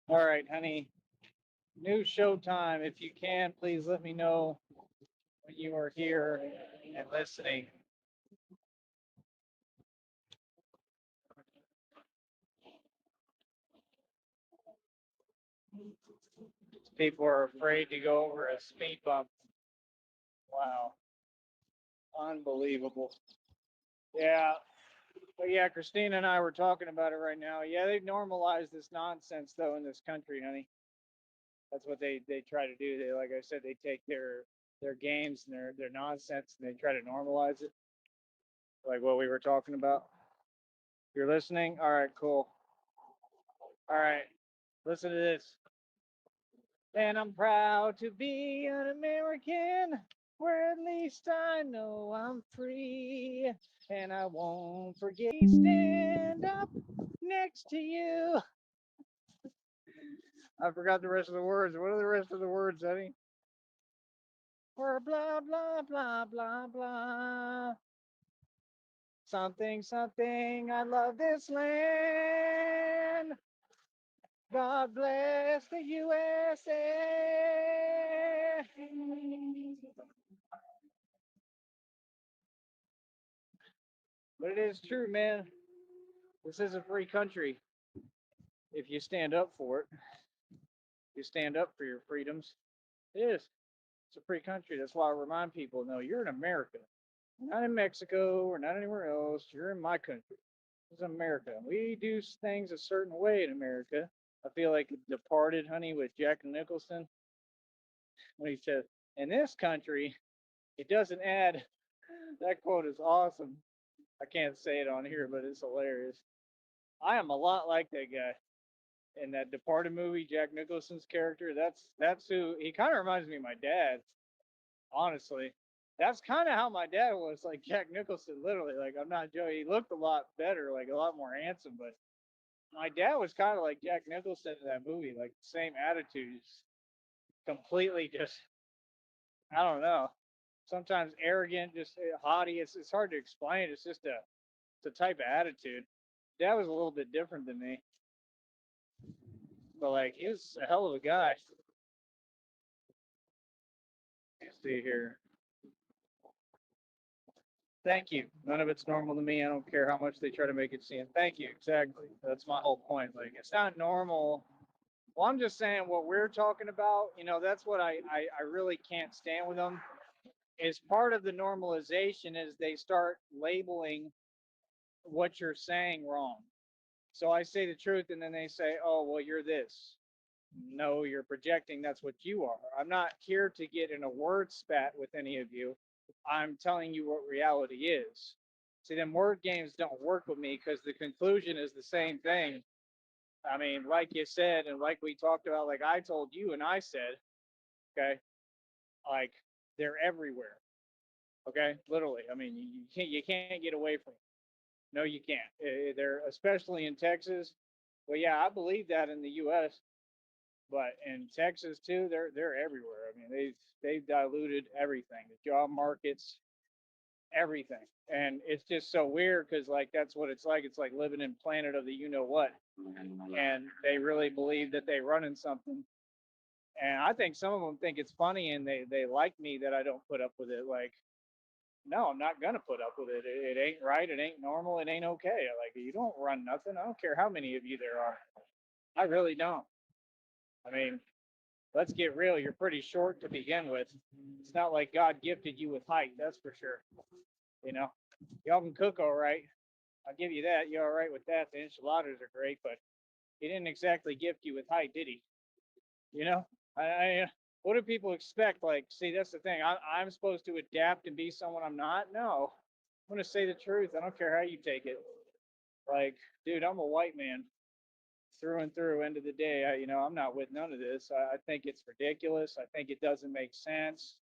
All right, honey. New show time. If you can, please let me know when you are here and listening. People are afraid to go over a speed bump. Wow. Unbelievable. Yeah. But yeah, Christina and I were talking about it right now. Yeah, they've normalized this nonsense though in this country, honey. That's what they try to do. They, like I said, they take their games and their nonsense and they try to normalize it, like what we were talking about. You're listening? All right, cool. All right, listen to this. And I'm proud to be an American, where at least I know I'm free. And I won't forget to stand up next to you. I forgot the rest of the words. What are the rest of the words, honey? We're blah, blah, blah, blah, blah. Something, something, I love this land. God bless the USA. But it is true, man. This is a free country. If you stand up for it, you stand up for your freedoms. It is. It's a free country. That's why I remind people no, you're in America. You're not in Mexico or not anywhere else. You're in my country. This is America. We do things a certain way in America. I feel like Departed, honey, with Jack Nicholson, when he said, in this country, it doesn't add. That quote is awesome. I can't say it on here, but it's hilarious. I am a lot like that guy in that Departed movie. Jack Nicholson's character. That's who he kind of reminds me of my dad. Honestly, that's kind of how my dad was. Like Jack Nicholson, literally. Like I'm not joking. He looked a lot better, like a lot more handsome. But my dad was kind of like Jack Nicholson in that movie. Like the same attitudes. Completely just. I don't know. Sometimes arrogant, just haughty. It's hard to explain. It's a type of attitude. Dad was a little bit different than me, but like he was a hell of a guy. Let's see here. Thank you. None of it's normal to me. I don't care how much they try to make it seem. Thank you. Exactly. That's my whole point. Like it's not normal. Well, I'm just saying what we're talking about. That's what I really can't stand with them. Is part of the normalization is they start labeling what you're saying wrong. So I say the truth, and then they say, "Oh, well, you're this." No, you're projecting. That's what you are. I'm not here to get in a word spat with any of you. I'm telling you what reality is. See, them word games don't work with me because the conclusion is the same thing. I mean, like you said, and like we talked about, like I told you and I said, okay, like they're everywhere. Okay, literally. I mean, you can't get away from it. No, you can't. They're especially in Texas. Well, yeah, I believe that in the U.S. But in Texas too, they're everywhere. I mean, they've diluted everything, the job markets, everything, and it's just so weird because like that's what it's like. It's like living in planet of the you know what, and they really believe that they run in something. And I think some of them think it's funny, and they like me that I don't put up with it. Like, no, I'm not gonna put up with it. It ain't right. It ain't normal. It ain't okay. Like, you don't run nothing. I don't care how many of you there are. I really don't. I mean, let's get real. You're pretty short to begin with. It's not like God gifted you with height, that's for sure. You know, y'all can cook all right. I'll give you that. You're all right with that. The enchiladas are great, but he didn't exactly gift you with height, did he? You know, what do people expect? Like, see, that's the thing. I'm supposed to adapt and be someone I'm not. No, I'm gonna say the truth. I don't care how you take it. Like, dude, I'm a white man through and through. End of the day, I'm not with none of this. I think it's ridiculous. I think it doesn't make sense.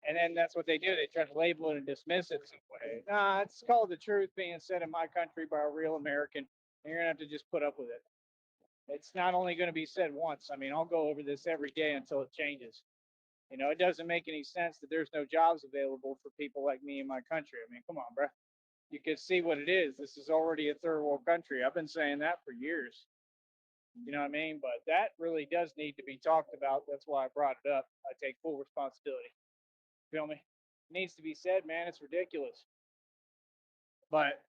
And then that's what they do. They try to label it and dismiss it some way. Nah, it's called the truth being said in my country by a real American, and you're gonna have to just put up with it. It's not only going to be said once. I mean, I'll go over this every day until it changes. It doesn't make any sense that there's no jobs available for people like me in my country. I mean, come on, bro. You can see what it is. This is already a third world country. I've been saying that for years. You know what I mean? But that really does need to be talked about. That's why I brought it up. I take full responsibility. Feel me? It needs to be said, man. It's ridiculous. But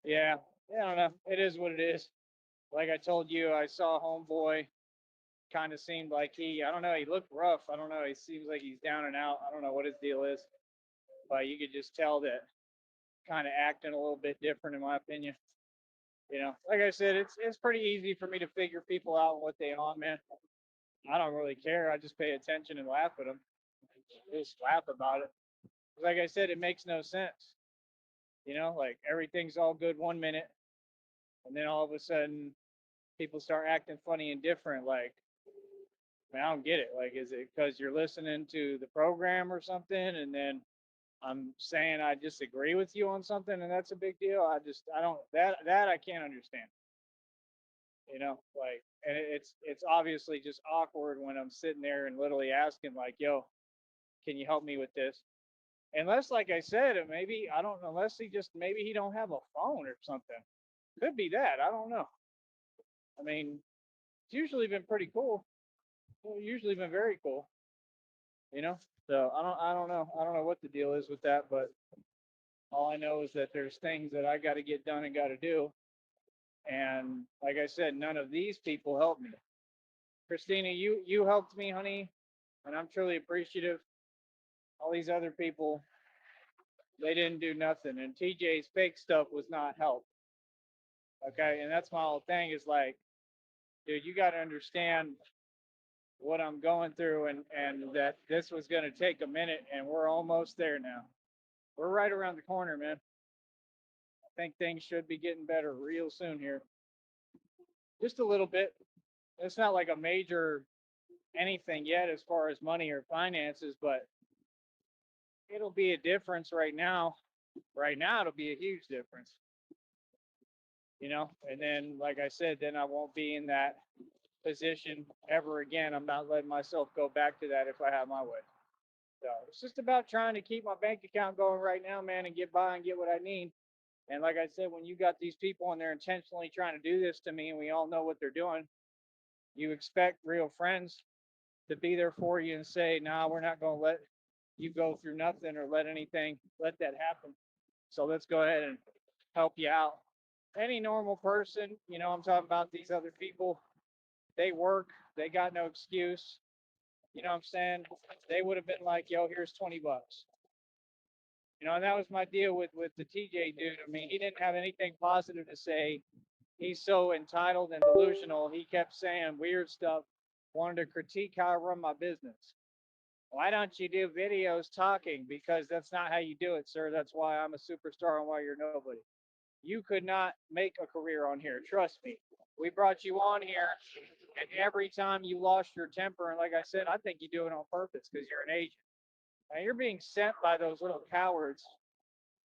yeah, yeah, I don't know. It is what it is. Like I told you, I saw Homeboy. Kind of seemed like I don't know, he looked rough. I don't know. He seems like he's down and out. I don't know what his deal is. But you could just tell that kind of acting a little bit different, in my opinion. Like I said, it's pretty easy for me to figure people out and what they on, man. I don't really care. I just pay attention and laugh at them. Just laugh about it. Like I said, it makes no sense. Like everything's all good 1 minute, and then all of a sudden people start acting funny and different. Like, man, I don't get it. Like, is it because you're listening to the program or something, and then I'm saying I disagree with you on something, and that's a big deal? I don't that I can't understand. Like, and it's obviously just awkward when I'm sitting there and literally asking like, "Yo, can you help me with this?" Unless, like I said, maybe I don't know. Unless maybe he don't have a phone or something. Could be that. I don't know. I mean, it's usually been pretty cool. Well, usually been very cool. You know. So I don't know. I don't know what the deal is with that, but all I know is that there's things that I got to get done and got to do. And like I said, none of these people helped me. Christina, you helped me, honey, and I'm truly appreciative. All these other people, they didn't do nothing, and TJ's fake stuff was not help. Okay, and that's my whole thing is like, dude, you got to understand what I'm going through, and that this was going to take a minute, and we're almost there now. We're right around the corner, man. I think things should be getting better real soon here, just a little bit. It's not like a major anything yet as far as money or finances, but it'll be a difference right now. Right now, it'll be a huge difference, And then, like I said, then I won't be in that position ever again. I'm not letting myself go back to that if I have my way. So it's just about trying to keep my bank account going right now, man, and get by and get what I need. And like I said, when you got these people and they're intentionally trying to do this to me, and we all know what they're doing, you expect real friends to be there for you and say, "Nah, we're not going to let you go through nothing or let that happen. So let's go ahead and help you out." Any normal person, I'm talking about these other people, they work, they got no excuse. You know what I'm saying? They would have been like, "Yo, here's $20." And that was my deal with the TJ dude. I mean, he didn't have anything positive to say. He's so entitled and delusional. He kept saying weird stuff, wanted to critique how I run my business. Why don't you do videos talking? Because that's not how you do it, sir. That's why I'm a superstar and why you're nobody. You could not make a career on here. Trust me. We brought you on here, and every time you lost your temper, and like I said, I think you do it on purpose because you're an agent. And you're being sent by those little cowards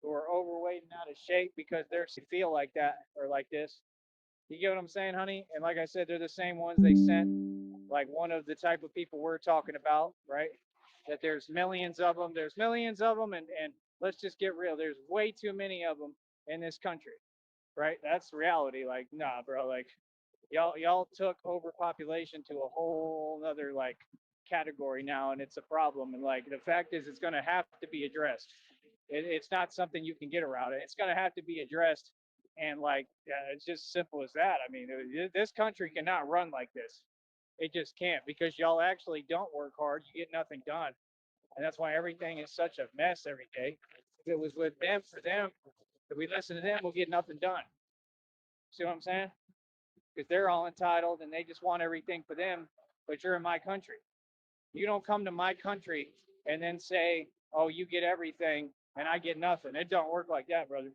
who are overweight and out of shape because they feel like that or like this. You get what I'm saying, honey? And like I said, they're the same ones they sent, like one of the type of people we're talking about, right? That there's millions of them. There's millions of them, and let's just get real. There's way too many of them in this country, right? That's reality. Like, nah, bro. Like, y'all took overpopulation to a whole other like category now, and it's a problem. And like the fact is, it's going to have to be addressed. It's not something you can get around. It's going to have to be addressed, and like it's just simple as that. I mean, this country cannot run like this. It just can't because y'all actually don't work hard. You get nothing done, and that's why everything is such a mess every day. If it was with them for them, if we listen to them, we'll get nothing done. See what I'm saying? Because they're all entitled and they just want everything for them. But you're in my country. You don't come to my country and then say, "Oh, you get everything and I get nothing." It don't work like that, brother.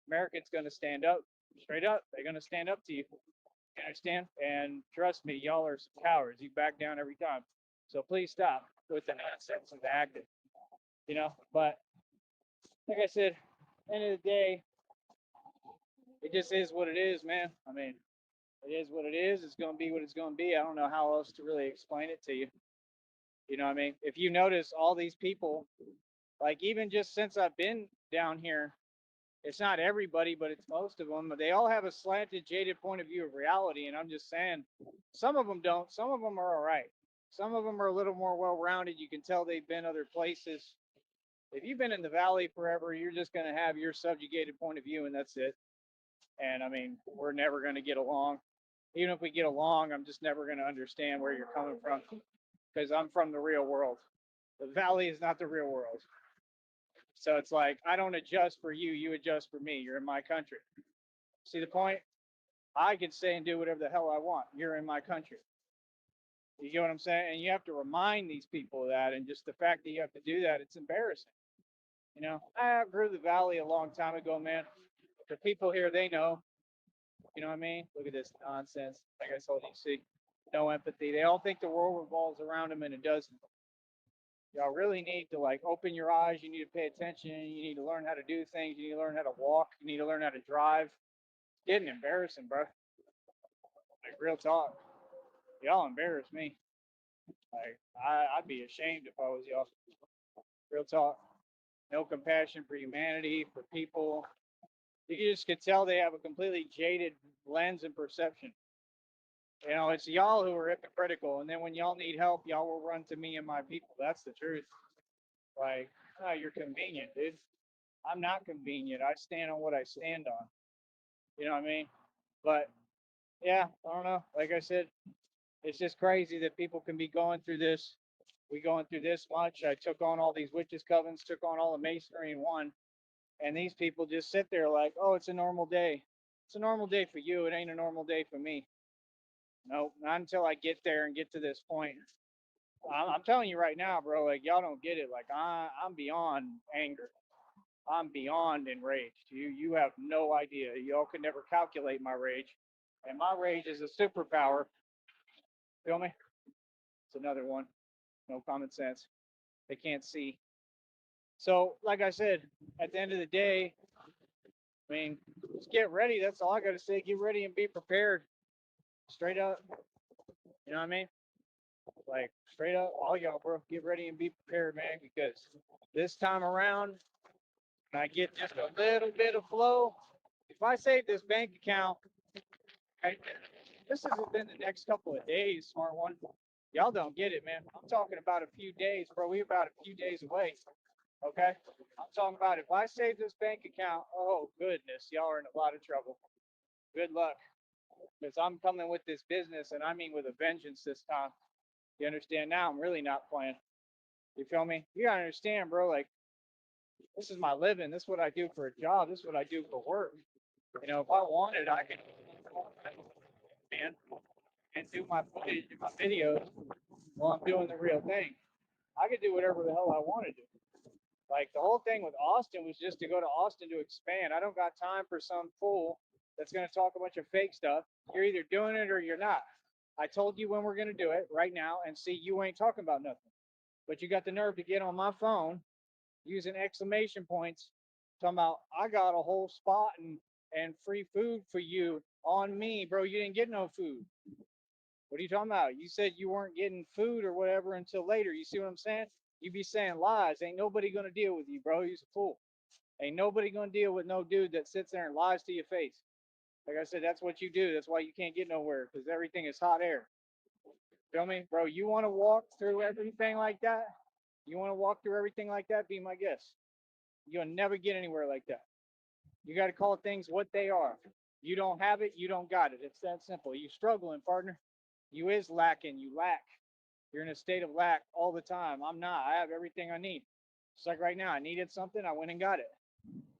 Americans going to stand up, straight up. They're going to stand up to you. You understand? And trust me, y'all are some cowards. You back down every time. So please stop with the nonsense and the acting. But like I said, end of the day, it just is what it is, man. I mean, it is what it is. It's going to be what it's going to be. I don't know how else to really explain it to you. You know what I mean? If you notice all these people, like even just since I've been down here, It's not everybody, but it's most of them. They all have a slanted, jaded point of view of reality. And I'm just saying, some of them don't. Some of them are all right. Some of them are a little more well rounded. You can tell they've been other places. If you've been in the valley forever, you're just going to have your subjugated point of view, and that's it. And I mean, we're never going to get along. Even if we get along, I'm just never going to understand where you're coming from because I'm from the real world. The valley is not the real world. So it's like, I don't adjust for you, you adjust for me. You're in my country. See the point? I can say and do whatever the hell I want. You're in my country. You get what I'm saying? And you have to remind these people of that. And just the fact that you have to do that, it's embarrassing. You know, I outgrew the valley a long time ago, man. The people here, they know. You know what I mean? Look at this nonsense. Like I told you, see, no empathy. They all think the world revolves around them, and it doesn't. Y'all really need to like open your eyes. You need to pay attention. You need to learn how to do things. You need to learn how to walk. You need to learn how to drive. It's getting embarrassing, bro. Like real talk. Y'all embarrass me. Like I'd be ashamed if I was y'all. Real talk. No compassion for humanity, for people. You just could tell they have a completely jaded lens and perception. You know, it's y'all who are hypocritical, and then when y'all need help, y'all will run to me and my people. That's the truth. Like, oh, you're convenient, dude. I'm not convenient. I stand on what I stand on. You know what I mean? But yeah, I don't know. Like I said, it's just crazy that people can be going through this. We going through this much. I took on all these witches covens, took on all the masonry in one, and these people just sit there like, oh, it's a normal day. It's a normal day for you. It ain't a normal day for me. Nope, not until I get there and get to this point. I'm telling you right now, bro. Like y'all don't get it. Like I'm beyond anger. I'm beyond enraged. You have no idea. Y'all could never calculate my rage, and my rage is a superpower. Feel me? It's another one. No common sense. They can't see. So, like I said, at the end of the day, I mean, just get ready. That's all I got to say. Get ready and be prepared. Straight up. You know what I mean? Like straight up, all y'all, bro. Get ready and be prepared, man. Because this time around, when I get just a little bit of flow, if I save this bank account, right, this is within the next couple of days, smart one. Y'all don't get it, man. I'm talking about a few days, bro. We about a few days away. Okay. I'm talking about if I save this bank account, oh goodness, y'all are in a lot of trouble. Good luck. Because I'm coming with this business and I mean with a vengeance this time. You understand now? I'm really not playing. You feel me? You gotta understand, bro. Like, this is my living. This is what I do for a job. This is what I do for work. You know, if I wanted, I could, man, and do my footage and my videos while I'm doing the real thing. I could do whatever the hell I want to do. Like the whole thing with Austin was just to go to Austin to expand. I don't got time for some fool that's going to talk a bunch of fake stuff. You're either doing it or you're not. I told you when we're going to do it right now, and see, you ain't talking about nothing. But you got the nerve to get on my phone using exclamation points, talking about I got a whole spot and free food for you on me, bro. You didn't get no food. What are you talking about? You said you weren't getting food or whatever until later. You see what I'm saying? You be saying lies. Ain't nobody gonna deal with you, bro. You's a fool. Ain't nobody gonna deal with no dude that sits there and lies to your face. Like I said, that's what you do. That's why you can't get nowhere because everything is hot air. Feel me, bro? You want to walk through everything like that? You want to walk through everything like that? Be my guest. You'll never get anywhere like that. You got to call things what they are. You don't have it, you don't got it. It's that simple. You struggling, partner. You is lacking. You lack. You're in a state of lack all the time. I'm not. I have everything I need. It's like right now, I needed something, I went and got it.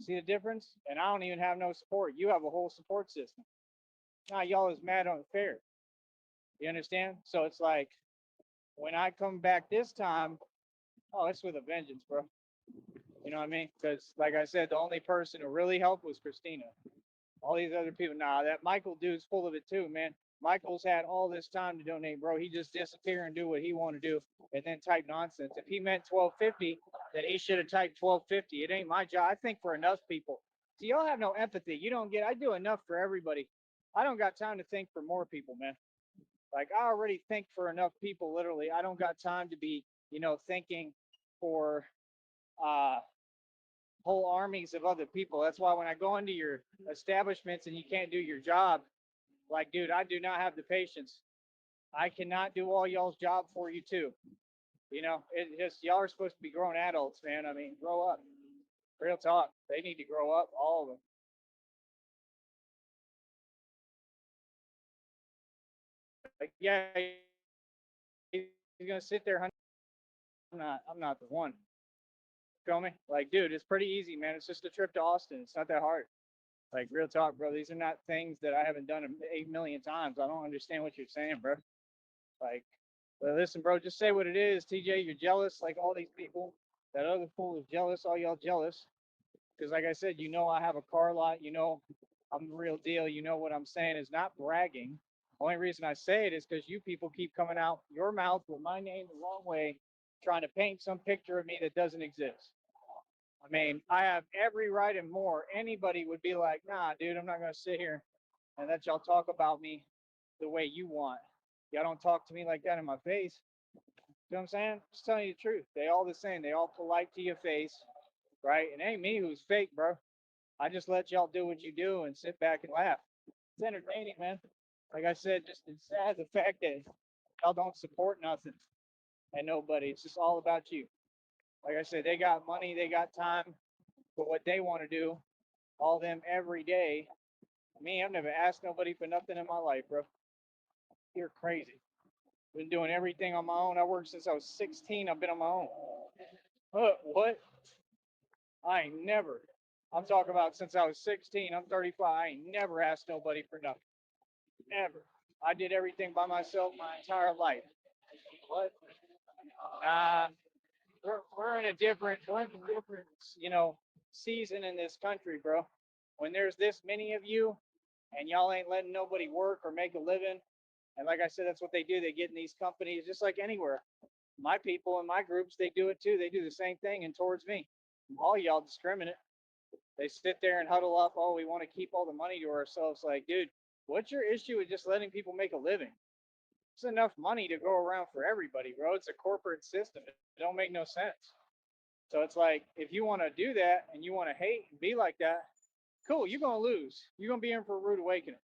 See the difference? And I don't even have no support. You have a whole support system. Now y'all is mad unfair. You understand? So it's like when I come back this time, oh, it's with a vengeance, bro. You know what I mean? Because like I said, the only person who really helped was Christina. All these other people, nah, that Michael dude's full of it too, man. Michael's had all this time to donate, bro. He just disappear and do what he want to do and then type nonsense. If he meant 1250, then he should have typed 1250. It ain't my job. I think for enough people. See, y'all have no empathy. You don't get, I do enough for everybody. I don't got time to think for more people, man. Like I already think for enough people, literally. I don't got time to be, thinking for uh whole armies of other people. That's why when I go into your establishments and you can't do your job, like, dude, I do not have the patience. I cannot do all y'all's job for you too. You know, it just y'all are supposed to be grown adults, man. I mean, grow up. Real talk. They need to grow up, all of them. Like, yeah, he's gonna sit there. I'm not the one. Feel me? Like, dude, it's pretty easy, man. It's just a trip to Austin. It's not that hard. Like, real talk, bro. These are not things that I haven't done 8 million times. I don't understand what you're saying, bro. Like, well, listen, bro. Just say what it is, TJ. You're jealous, like all these people. That other fool is jealous. All y'all jealous. Because, like I said, you know, I have a car lot. You know, I'm the real deal. You know what I'm saying is not bragging. Only reason I say it is because you people keep coming out your mouth with my name the wrong way, trying to paint some picture of me that doesn't exist. I mean, I have every right and more. Anybody would be like, nah, dude, I'm not going to sit here and let y'all talk about me the way you want. Y'all don't talk to me like that in my face. You know what I'm saying? Just telling you the truth. They all the same. They all polite to your face, right? It ain't me who's fake, bro. I just let y'all do what you do and sit back and laugh. It's entertaining, man. Like I said, just it's sad the fact that y'all don't support nothing and nobody. It's just all about you. Like I said, they got money, they got time for what they want to do. All them every day. Me, I've never asked nobody for nothing in my life, bro. You're crazy. Been doing everything on my own. I worked since I was 16. I've been on my own. What? I ain't never. I'm talking about since I was 16. I'm 35. I ain't never asked nobody for nothing. Never. I did everything by myself my entire life. What? Uh, we're in a different, you know, season in this country, bro. When there's this many of you and y'all ain't letting nobody work or make a living, and like I said, that's what they do. They get in these companies just like anywhere. My people in my groups, they do it too. They do the same thing and towards me. All y'all discriminate. They sit there and huddle up. Oh, we want to keep all the money to ourselves. Like, dude, what's your issue with just letting people make a living? It's enough money to go around for everybody, bro. It's a corporate system. It don't make no sense. So it's like, if you want to do that and you want to hate and be like that, cool, you're going to lose. You're going to be in for a rude awakening.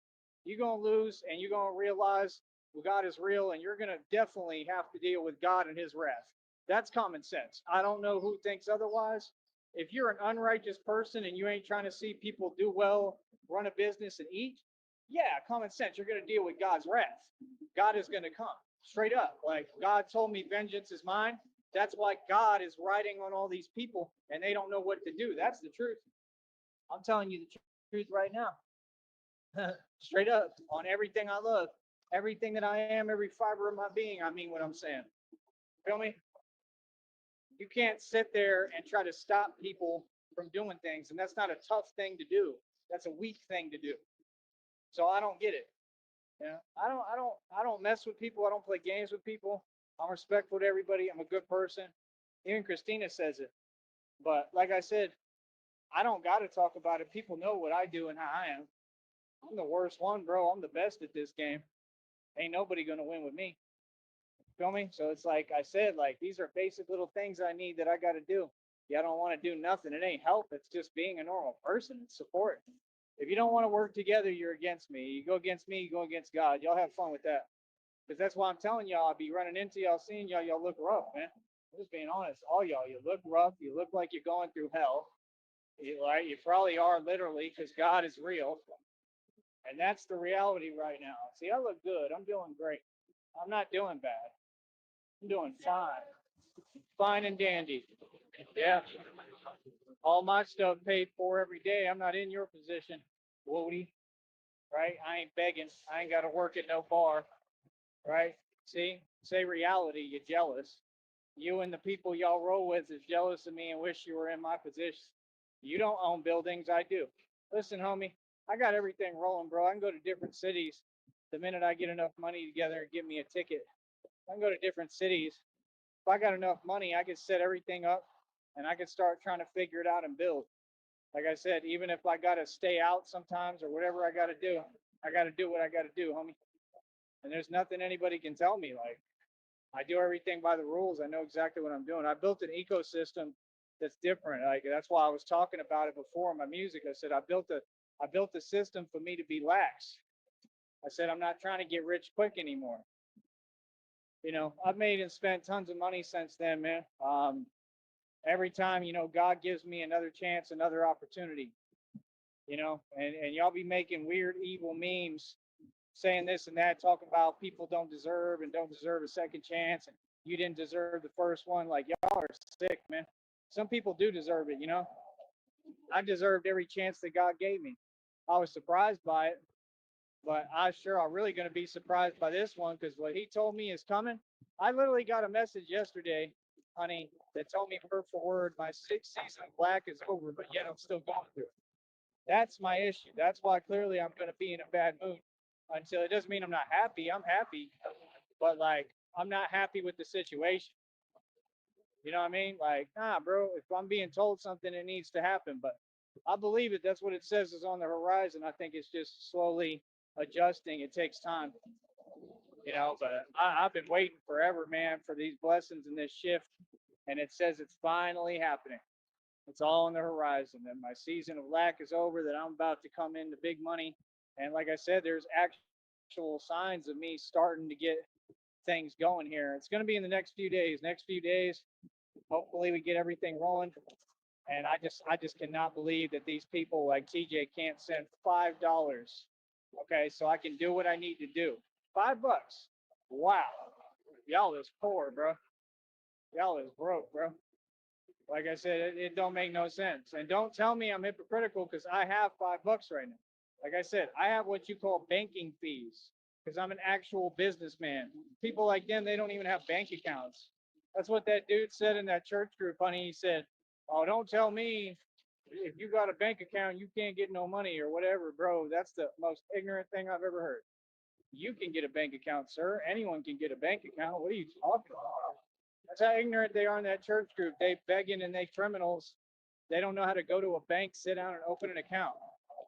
You're going to lose and you're going to realize well, God is real and you're going to definitely have to deal with God and his wrath. That's common sense. I don't know who thinks otherwise. If you're an unrighteous person and you ain't trying to see people do well, run a business and eat, yeah, common sense. You're going to deal with God's wrath. God is going to come straight up. Like God told me, vengeance is mine. That's why God is riding on all these people and they don't know what to do. That's the truth. I'm telling you the truth right now. Straight up on everything I love, everything that I am, every fiber of my being. I mean what I'm saying. Feel me? You can't sit there and try to stop people from doing things, and that's not a tough thing to do. That's a weak thing to do. So I don't get it. Yeah, I don't mess with people. I don't play games with people. I'm respectful to everybody. I'm a good person. Even Christina says it. But like I said, I don't got to talk about it. People know what I do and how I am. I'm the worst one, bro. I'm the best at this game. Ain't nobody gonna win with me. Feel me? So it's like I said, like these are basic little things I need that I got to do. Yeah, I don't want to do nothing. It ain't help. It's just being a normal person. It's support. If you don't want to work together, you're against me. You go against me, you go against God. Y'all have fun with that. Because that's why I'm telling y'all, I'll be running into y'all, seeing y'all, y'all look rough, man. I'm just being honest. All y'all, you look rough. You look like you're going through hell. Right? You probably are literally because God is real. And that's the reality right now. See, I look good. I'm doing great. I'm not doing bad. I'm doing fine. Fine and dandy. Yeah. All my stuff paid for every day. I'm not in your position, Woody. Right? I ain't begging. I ain't got to work at no bar. Right? See? Say reality. You're jealous. You and the people y'all roll with is jealous of me and wish you were in my position. You don't own buildings. I do. Listen, homie, I got everything rolling, bro. I can go to different cities the minute I get enough money together and give me a ticket. I can go to different cities. If I got enough money, I could set everything up and I could start trying to figure it out and build. Like I said, even if I got to stay out sometimes or whatever I got to do what I got to do, homie. And there's nothing anybody can tell me. Like, I do everything by the rules. I know exactly what I'm doing. I built an ecosystem that's different. Like that's why I was talking about it before in my music. I said I built the system for me to be lax. I said I'm not trying to get rich quick anymore. I've made and spent tons of money since then, man. Every time, God gives me another chance, another opportunity, and y'all be making weird, evil memes saying this and that, talking about people don't deserve and don't deserve a second chance, and you didn't deserve the first one. Like y'all are sick, man. Some people do deserve it. I deserved every chance that God gave me. I was surprised by it, but I'm really going to be surprised by this one because what He told me is coming. I literally got a message yesterday, honey, that told me word for word my sixth season of Black is over, but yet I'm still going through it. That's my issue. That's why clearly I'm going to be in a bad mood. Until it doesn't mean I'm not happy. I'm happy, but like I'm not happy with the situation. You know what I mean? Like, nah, bro. If I'm being told something, it needs to happen. But I believe it. That's what it says is on the horizon. I think it's just slowly adjusting. It takes time. But I've been waiting forever, man, for these blessings and this shift, and it says it's finally happening. It's all on the horizon. That my season of lack is over. That I'm about to come into big money, and like I said, there's actual signs of me starting to get things going here. It's going to be in the next few days. Next few days, hopefully, we get everything rolling. And I just cannot believe that these people like TJ can't send $5. Okay, so I can do what I need to do. $5. Wow, y'all is poor, bro. Y'all is broke, bro. Like I said, it don't make no sense. And don't tell me I'm hypocritical because I have $5 right now. Like I said, I have what you call banking fees because I'm an actual businessman. People like them, they don't even have bank accounts. That's what that dude said in that church group, honey. He said, "Oh, don't tell me if you got a bank account, you can't get no money or whatever, bro." That's the most ignorant thing I've ever heard. You can get a bank account, sir. Anyone can get a bank account. What are you talking about? That's how ignorant they are in that church group. They begging and they criminals. They don't know how to go to a bank, sit down, and open an account.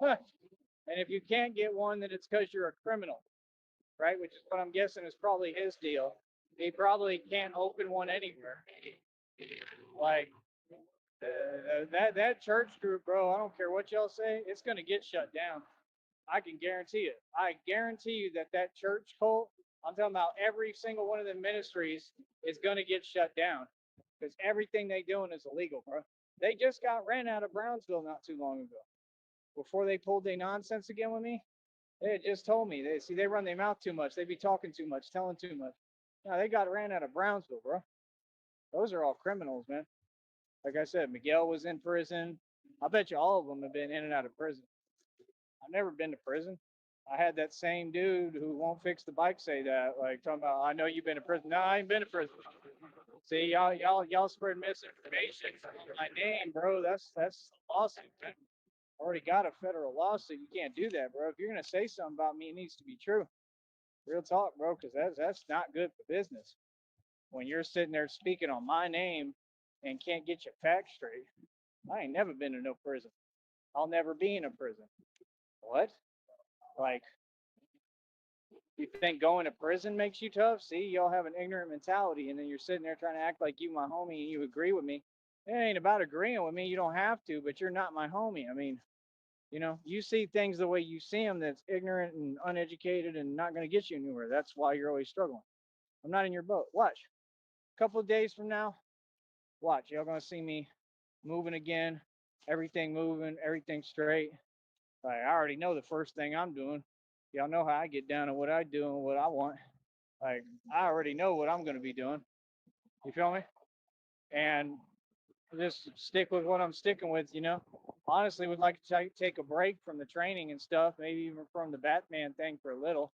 And if you can't get one, then it's because you're a criminal, right? Which is what I'm guessing is probably his deal. He probably can't open one anywhere. Like that church group, bro. I don't care what y'all say, it's gonna get shut down. I can guarantee it. I guarantee you that church cult, I'm talking about every single one of the ministries, is going to get shut down because everything they doing is illegal, bro. They just got ran out of Brownsville not too long ago. Before they pulled their nonsense again with me, they had just told me they run their mouth too much. They be talking too much, telling too much. No, they got ran out of Brownsville, bro. Those are all criminals, man. Like I said, Miguel was in prison. I bet you all of them have been in and out of prison. I've never been to prison. I had that same dude who won't fix the bike say that, like talking about, I know you've been to prison. No, I ain't been to prison. See, y'all spread misinformation on my name, bro. That's a lawsuit. Man. Already got a federal lawsuit. You can't do that, bro. If you're gonna say something about me, it needs to be true. Real talk, bro, because that's not good for business. When you're sitting there speaking on my name and can't get your facts straight, I ain't never been to no prison. I'll never be in a prison. What? Like, you think going to prison makes you tough? See, y'all have an ignorant mentality, and then you're sitting there trying to act like you my homie and you agree with me. It ain't about agreeing with me. You don't have to, but you're not my homie. I mean, you see things the way you see them that's ignorant and uneducated and not going to get you anywhere. That's why you're always struggling. I'm not in your boat. Watch. A couple of days from now, watch. Y'all going to see me moving again, everything moving, everything straight. Like, I already know the first thing I'm doing. Y'all know how I get down and what I do and what I want. Like, I already know what I'm going to be doing. You feel me? And just stick with what I'm sticking with. Honestly, would like to take a break from the training and stuff, maybe even from the Batman thing for a little.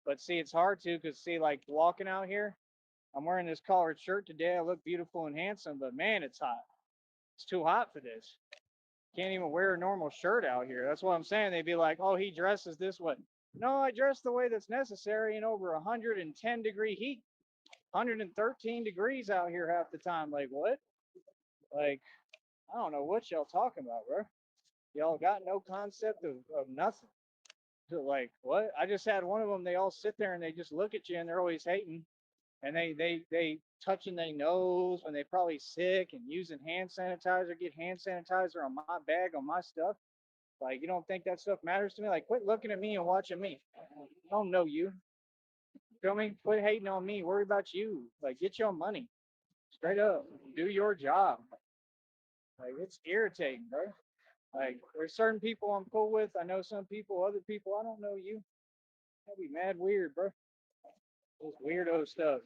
But see, it's hard to because, see, like walking out here, I'm wearing this collared shirt today. I look beautiful and handsome, but man, it's hot. It's too hot for this. Can't even wear a normal shirt out here. That's what I'm saying. They'd be like, oh, he dresses this way. No, I dress the way that's necessary in over 110-degree heat. 113 degrees out here half the time. Like, what? Like, I don't know what y'all talking about, bro. Y'all got no concept of nothing. So, like, what? I just had one of them. They all sit there and they just look at you and they're always hating. and they touching their nose when they probably sick and using hand sanitizer, get hand sanitizer on my bag, on my stuff. Like, you don't think that stuff matters to me? Like, quit looking at me and watching me. I don't know you. Feel me? Quit hating on me. Worry about you. Like, get your money. Straight up. Do your job. Like, it's irritating, bro. Like, there's certain people I'm cool with. I know some people, other people, I don't know you. That'd be mad weird, bro. This weirdo stuff.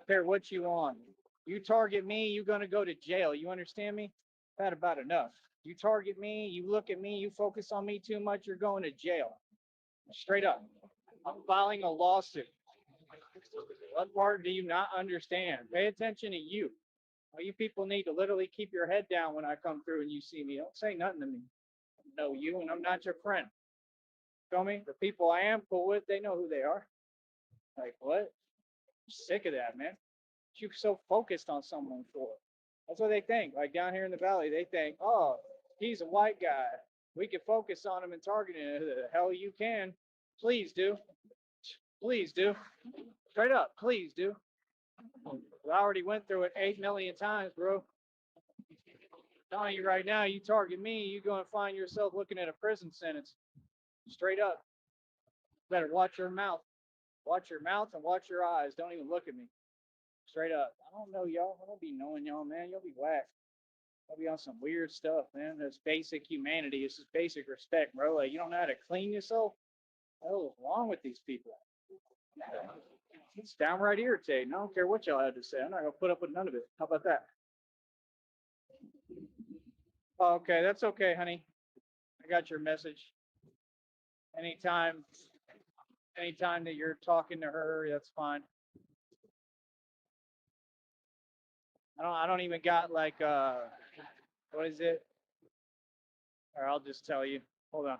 Care what you want. You target me, you're gonna go to jail. You understand me? I've had about enough. You target me, you look at me, you focus on me too much, you're going to jail. Straight up. I'm filing a lawsuit. What part do you not understand? Pay attention to you. All you people need to literally keep your head down when I come through and you see me. Don't say nothing to me. I know you, and I'm not your friend. Feel me? The people I am cool with, they know who they are. Like, what? I'm sick of that, man. What you so focused on someone for? That's what they think. Like down here in the valley, they think, oh, he's a white guy. We can focus on him and target him. The hell you can. Please do. Please do. Straight up, please do. I already went through it 8 million times, bro. I'm telling you right now, you target me, you're going to find yourself looking at a prison sentence. Straight up. Better watch your mouth. Watch your mouth and watch your eyes. Don't even look at me. Straight up. I don't know y'all. I don't be knowing y'all, man. You'll be whacked. I'll be on some weird stuff, man. That's basic humanity. It's just basic respect, bro. Like, you don't know how to clean yourself? What the hell is wrong with these people? It's downright irritating. I don't care what y'all had to say. I'm not going to put up with none of it. How about that? Oh, okay, that's okay, honey. I got your message. Anytime, anytime that you're talking to her, that's fine. I don't even got like what is it? Or I'll just tell you. Hold on.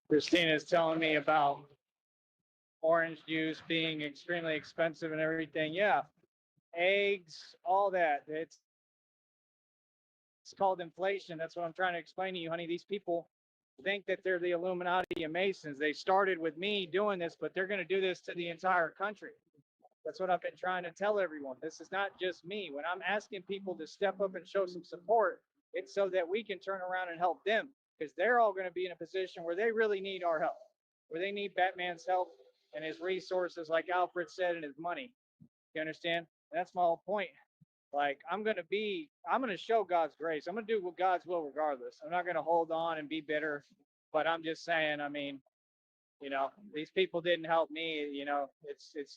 Christina's telling me about orange juice being extremely expensive and everything. Yeah, eggs, all that. It's called inflation. That's what I'm trying to explain to you, honey. These people think that they're the Illuminati and Masons. They started with me doing this, but they're going to do this to the entire country. That's what I've been trying to tell everyone. This is not just me. When I'm asking people to step up and show some support, it's so that we can turn around and help them because they're all going to be in a position where they really need our help, where they need Batman's help and his resources, like Alfred said, and his money. You understand? That's my whole point. Like, I'm going to show God's grace. I'm going to do what God's will regardless. I'm not going to hold on and be bitter, but I'm just saying, I mean, these people didn't help me. It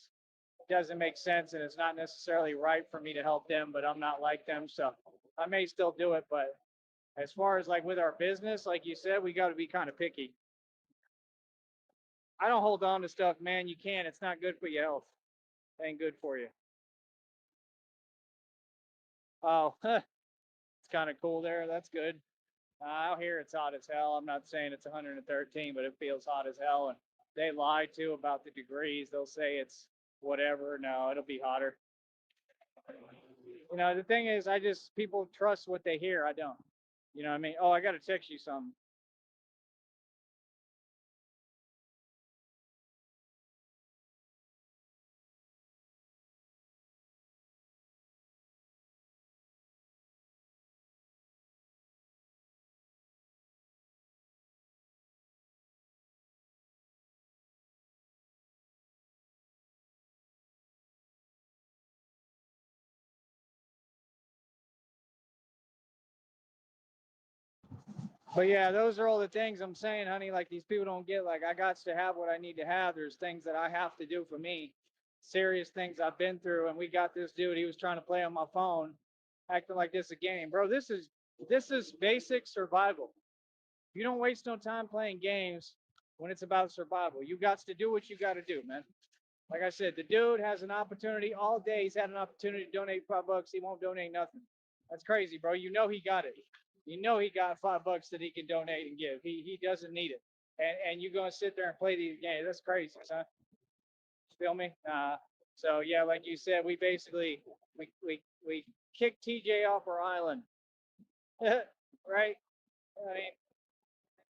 doesn't make sense and it's not necessarily right for me to help them, but I'm not like them. So I may still do it. But as far as like with our business, like you said, we got to be kind of picky. I don't hold on to stuff, man. You can't. It's not good for your health. It ain't good for you. Oh, it's kind of cool there. That's good. Out here it's hot as hell. I'm not saying it's 113, but it feels hot as hell. And they lie too about the degrees. They'll say it's whatever. No, it'll be hotter. The thing is, people trust what they hear. I don't. You know what I mean? Oh, I got to text you something. But yeah, those are all the things I'm saying, honey. Like these people don't get. Like I got to have what I need to have. There's things that I have to do for me, serious things I've been through. And we got this dude. He was trying to play on my phone, acting like this a game, bro. This is basic survival. You don't waste no time playing games when it's about survival. You got to do what you got to do, man. Like I said, the dude has an opportunity all day. He's had an opportunity to donate $5. He won't donate nothing. That's crazy, bro. You know he got it. You know he got $5 that he can donate and give. He doesn't need it. And you're gonna sit there and play these games. That's crazy, son. Feel me? So yeah, like you said, we basically we kicked TJ off our island. Right? I mean,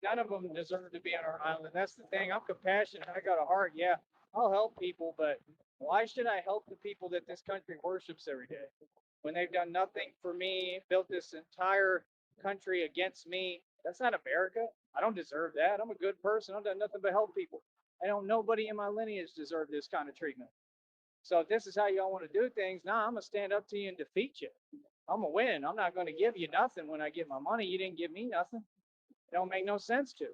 none of them deserve to be on our island. That's the thing. I'm compassionate. I got a heart. Yeah, I'll help people, but why should I help the people that this country worships every day when they've done nothing for me, built this entire country against me? That's not America. I don't deserve that. I'm a good person. I've done nothing but help people. I don't. Nobody in my lineage deserve this kind of treatment. So if this is how y'all want to do things, nah, I'm gonna stand up to you and defeat you. I'm gonna win. I'm not gonna give you nothing when I get my money. You didn't give me nothing. It don't make no sense to.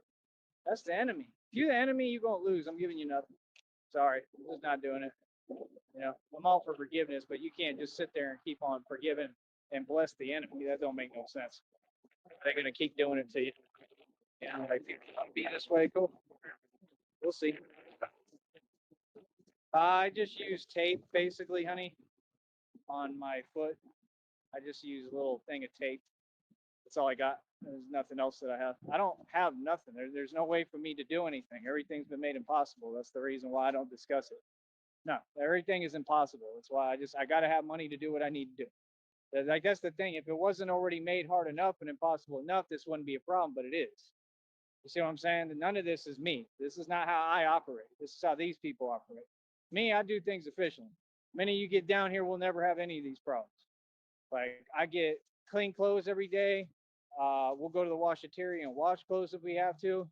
That's the enemy. If you're the enemy, you're gonna lose. I'm giving you nothing. Sorry, I'm just not doing it. You know, I'm all for forgiveness, but you can't just sit there and keep on forgiving and bless the enemy. That don't make no sense. They're gonna keep doing it to you. You know, like be this way, cool. We'll see. I just use tape basically, honey, on my foot. I just use a little thing of tape. That's all I got. There's nothing else that I have. I don't have nothing. There's no way for me to do anything. Everything's been made impossible. That's the reason why I don't discuss it. No, everything is impossible. That's why I got to have money to do what I need to do. Like that's the thing. If it wasn't already made hard enough and impossible enough, this wouldn't be a problem. But it is. You see what I'm saying? None of this is me. This is not how I operate. This is how these people operate. Me, I do things efficiently. Many of you get down here, we'll never have any of these problems. Like I get clean clothes every day. We'll go to the washateria and wash clothes if we have to.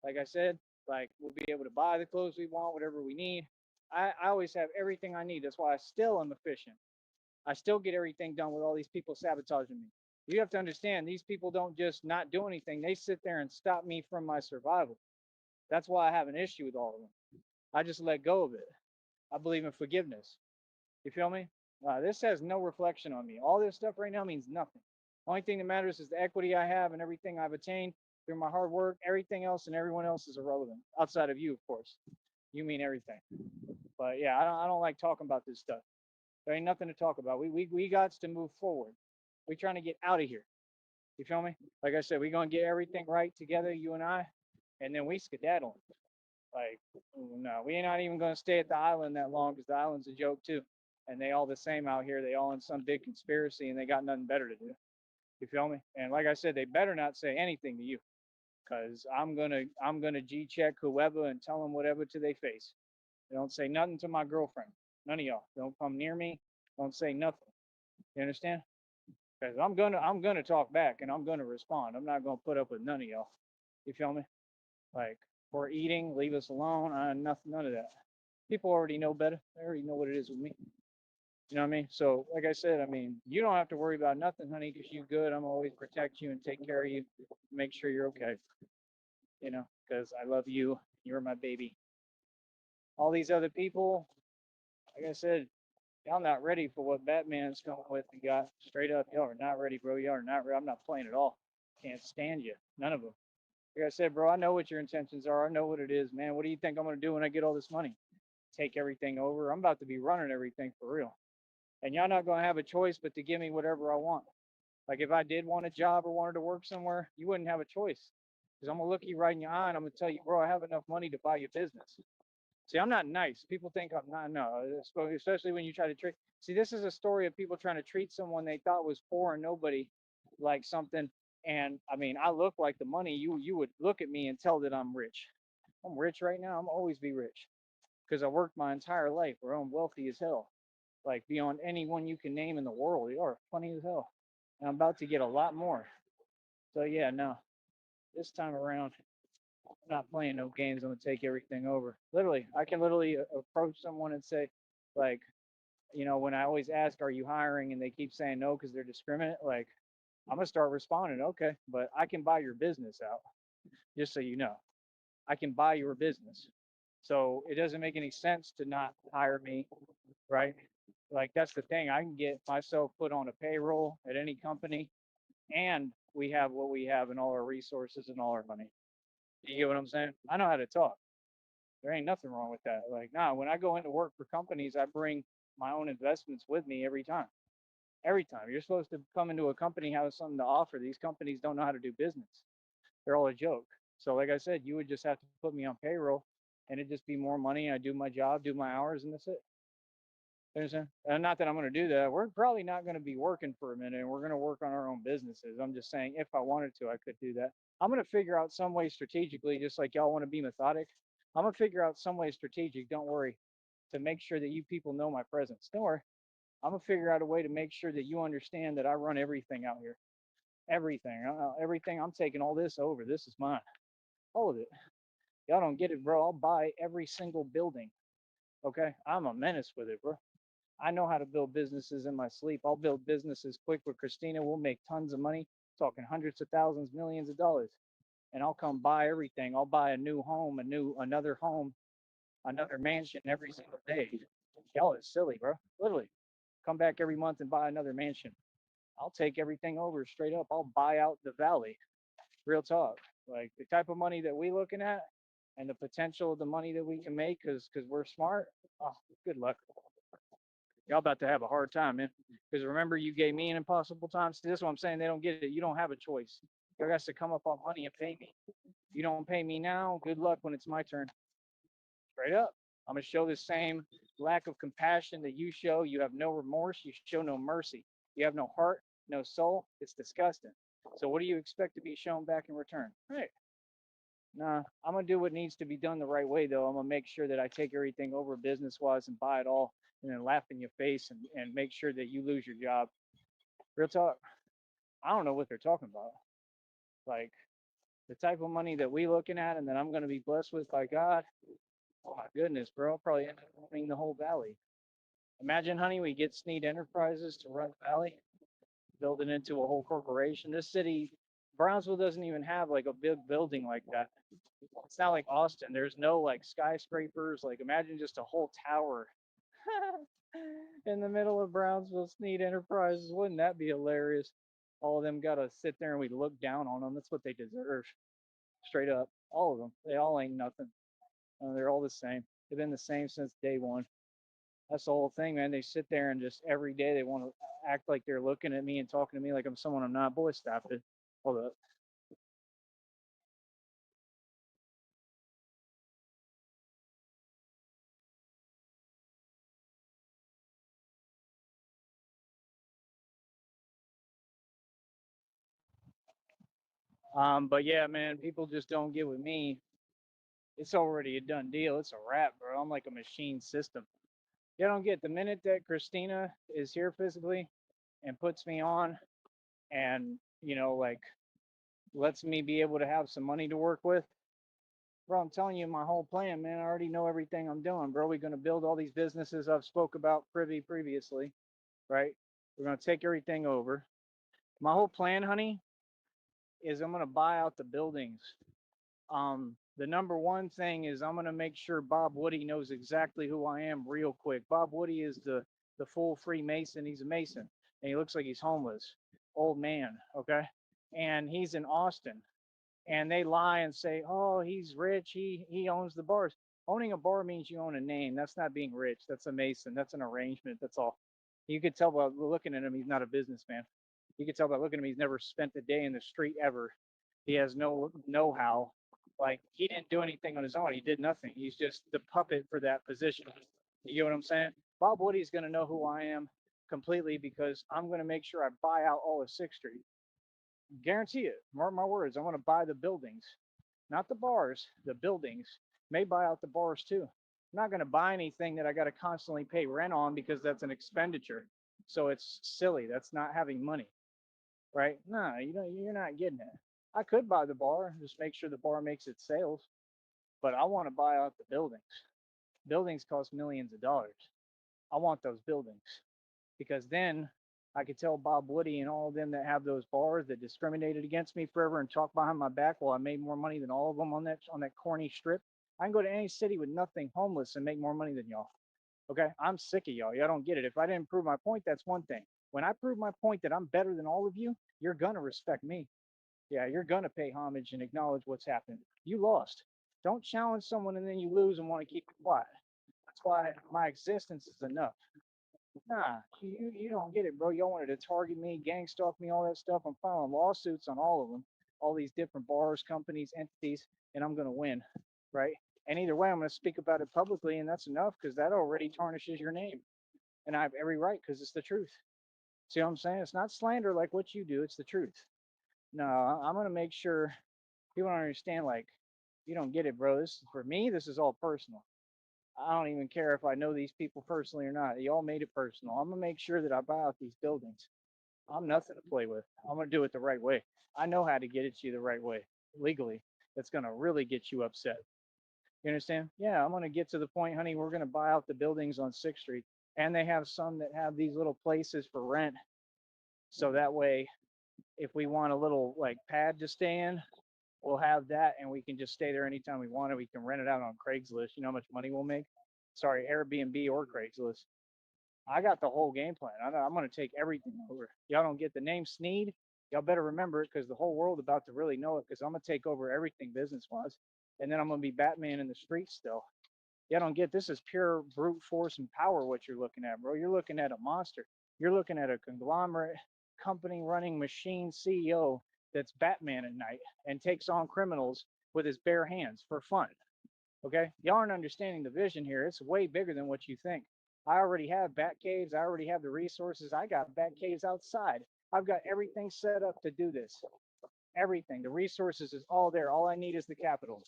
Like I said, like we'll be able to buy the clothes we want, whatever we need. I always have everything I need. That's why I still am efficient. I still get everything done with all these people sabotaging me. You have to understand, these people don't just not do anything. They sit there and stop me from my survival. That's why I have an issue with all of them. I just let go of it. I believe in forgiveness. You feel me? This has no reflection on me. All this stuff right now means nothing. Only thing that matters is the equity I have and everything I've attained through my hard work. Everything else and everyone else is irrelevant outside of you, of course. You mean everything. But yeah, I don't like talking about this stuff. There ain't nothing to talk about. We got to move forward. We trying to get out of here. You feel me? Like I said, we gonna get everything right together, you and I, and then we skedaddle. Like, no, we ain't not even gonna stay at the island that long because the island's a joke too. And they all the same out here. They all in some big conspiracy and they got nothing better to do. You feel me? And like I said, they better not say anything to you, cause I'm gonna G check whoever and tell them whatever to their face. Don't say nothing to my girlfriend. None of y'all. Don't come near me. Don't say nothing. You understand? Because I'm gonna talk back and I'm gonna respond. I'm not gonna put up with none of y'all. You feel me? Like we're eating, leave us alone. Nothing, none of that. People already know better. They already know what it is with me. You know what I mean? So, like I said, I mean, you don't have to worry about nothing, honey, because you good. I'm always protect you and take care of you, make sure you're okay. You know, because I love you. You're my baby. All these other people, like I said, y'all not ready for what Batman's coming with and got straight up. Y'all are not ready, bro. Y'all are not ready. I'm not playing at all. Can't stand you. None of them. Like I said, bro, I know what your intentions are. I know what it is, man. What do you think I'm gonna do when I get all this money? Take everything over. I'm about to be running everything for real. And y'all not gonna have a choice but to give me whatever I want. Like if I did want a job or wanted to work somewhere, you wouldn't have a choice. Because I'm gonna look you right in your eye and I'm gonna tell you, bro, I have enough money to buy your business. See, I'm not nice. People think I'm not. No, especially when you try to treat. See, this is a story of people trying to treat someone they thought was poor and nobody like something. And I mean, I look like the money. You would look at me and tell that I'm rich. I'm rich right now. I'm always be rich because I worked my entire life where I'm wealthy as hell, like beyond anyone you can name in the world. You are funny as hell. And I'm about to get a lot more. So yeah, no, this time around, I'm not playing no games. I'm gonna take everything over. Literally, I can literally approach someone and say, like, when I always ask, "Are you hiring?" and they keep saying no because they're discriminate. Like, I'm gonna start responding. Okay, but I can buy your business out, just so you know. I can buy your business. So it doesn't make any sense to not hire me, right? Like that's the thing. I can get myself put on a payroll at any company, and we have what we have and all our resources and all our money. You get what I'm saying? I know how to talk. There ain't nothing wrong with that. Like, nah, when I go into work for companies, I bring my own investments with me every time. Every time. You're supposed to come into a company, have something to offer. These companies don't know how to do business. They're all a joke. So, like I said, you would just have to put me on payroll and it'd just be more money. I do my job, do my hours, and that's it. You understand? And not that I'm going to do that. We're probably not going to be working for a minute and we're going to work on our own businesses. I'm just saying, if I wanted to, I could do that. I'm going to figure out some way strategically, just like y'all want to be methodic. I'm going to figure out some way strategic, don't worry, to make sure that you people know my presence. Don't worry. I'm going to figure out a way to make sure that you understand that I run everything out here. Everything. Everything. I'm taking all this over. This is mine. All of it. Y'all don't get it, bro. I'll buy every single building. Okay. I'm a menace with it, bro. I know how to build businesses in my sleep. I'll build businesses quick with Christina. We'll make tons of money, talking hundreds of thousands, millions of dollars. And I'll come buy everything. I'll buy a new home, another home, another mansion every single day. Y'all is silly, bro. Literally. Come back every month and buy another mansion. I'll take everything over straight up. I'll buy out the valley. Real talk. Like the type of money that we looking at and the potential of the money that we can make because we're smart. Oh, good luck. Y'all about to have a hard time, man. Because remember, you gave me an impossible time. See, this is what I'm saying. They don't get it. You don't have a choice. You guys to come up on money and pay me. You don't pay me now. Good luck when it's my turn. Straight up. I'm gonna show the same lack of compassion that you show. You have no remorse. You show no mercy. You have no heart, no soul. It's disgusting. So what do you expect to be shown back in return? Hey, nah, I'm gonna do what needs to be done the right way though. I'm gonna make sure that I take everything over business wise and buy it all and then laugh in your face and make sure that you lose your job. Real talk. I don't know what they're talking about. Like the type of money that we looking at and that I'm gonna be blessed with by God. Oh my goodness, bro. I'll probably end up owning the whole valley. Imagine, honey, we get Sneed Enterprises to run the valley, build it into a whole corporation. This city, Brownsville doesn't even have like a big building like that. It's not like Austin. There's no like skyscrapers. Like imagine just a whole tower in the middle of Brownsville Sneed Enterprises. Wouldn't that be hilarious? All of them gotta sit there and we look down on them. That's what they deserve. Straight up. All of them. They all ain't nothing. They're all the same. They've been the same since day one. That's the whole thing, man. They sit there and just every day they want to act like they're looking at me and talking to me like I'm someone I'm not. Boy, stop it. Hold up. But yeah, man, people just don't get with me. It's already a done deal. It's a wrap, bro. I'm like a machine system. You don't get the minute that Christina is here physically and puts me on and, like lets me be able to have some money to work with. Bro, I'm telling you my whole plan, man. I already know everything I'm doing, bro. We're gonna build all these businesses I've spoke about previously, right? We're gonna take everything over. My whole plan, honey, is I'm gonna buy out the buildings. The number one thing is I'm gonna make sure Bob Woody knows exactly who I am real quick. Bob Woody is the full Freemason. He's a Mason, and he looks like he's homeless, old man. Okay, and he's in Austin, and they lie and say, "Oh, he's rich. He owns the bars." Owning a bar means you own a name. That's not being rich. That's a Mason. That's an arrangement. That's all. You could tell by looking at him, he's not a businessman. You could tell by looking at him, he's never spent a day in the street ever. He has no know-how. Like he didn't do anything on his own. He did nothing. He's just the puppet for that position. You get what I'm saying? Bob Woody's going to know who I am completely because I'm going to make sure I buy out all of Sixth Street. Guarantee it. Mark my words. I want to buy the buildings, not the bars. The buildings. May buy out the bars too. I'm not going to buy anything that I got to constantly pay rent on because that's an expenditure. So it's silly. That's not having money, right? No, you're not getting it. I could buy the bar, just make sure the bar makes its sales, but I want to buy out the buildings. Buildings cost millions of dollars. I want those buildings because then I could tell Bob Woody and all of them that have those bars that discriminated against me forever and talk behind my back while I made more money than all of them on that corny strip. I can go to any city with nothing homeless and make more money than y'all. Okay, I'm sick of y'all. Y'all don't get it. If I didn't prove my point, that's one thing. When I prove my point that I'm better than all of you, you're gonna respect me. Yeah, you're gonna pay homage and acknowledge what's happened. You lost. Don't challenge someone and then you lose and want to keep it quiet. That's why my existence is enough. Nah, you don't get it, bro. Y'all wanted to target me, gang stalk me, all that stuff. I'm filing lawsuits on all of them, all these different bars, companies, entities, and I'm gonna win, right? And either way, I'm gonna speak about it publicly, and that's enough because that already tarnishes your name, and I have every right because it's the truth. See what I'm saying? It's not slander like what you do; it's the truth. No, I'm gonna make sure people don't understand. Like, you don't get it, bro. This for me. This is all personal. I don't even care if I know these people personally or not. Y'all made it personal. I'm gonna make sure that I buy out these buildings. I'm nothing to play with. I'm gonna do it the right way. I know how to get it to you the right way, legally. That's gonna really get you upset. You understand? Yeah, I'm gonna get to the point, honey. We're gonna buy out the buildings on Sixth Street, and they have some that have these little places for rent. So that way, if we want a little like pad to stay in, we'll have that, and we can just stay there anytime we want, and we can rent it out on Craigslist. You know how much money we'll make? Sorry, Airbnb or Craigslist. I got the whole game plan. I'm going to take everything over. Y'all don't get the name Sneed. Y'all better remember it because the whole world about to really know it because I'm going to take over everything business wise. And then I'm going to be Batman in the streets still. Y'all don't get this is pure brute force and power what you're looking at, bro. You're looking at a monster. You're looking at a conglomerate company running machine CEO that's Batman at night and takes on criminals with his bare hands for fun. Okay, y'all aren't understanding the vision here. It's way bigger than what you think. I already have bat caves. I already have the resources. I got bat caves outside. I've got everything set up to do this. Everything. The resources is all there. All I need is the capital.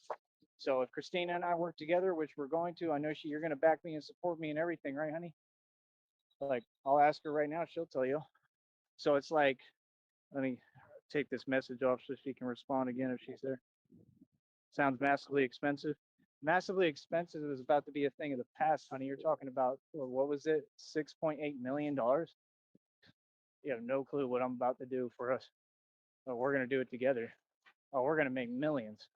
So if Christina and I work together, which we're going to, I know you're going to back me and support me and everything, right, honey? Like I'll ask her right now. She'll tell you. So it's like, let me take this message off so she can respond again if she's there. Sounds massively expensive. Massively expensive is about to be a thing of the past, honey. You're talking about what was it, $6.8 million? You have no clue what I'm about to do for us. But we're gonna do it together. Oh, we're gonna make millions.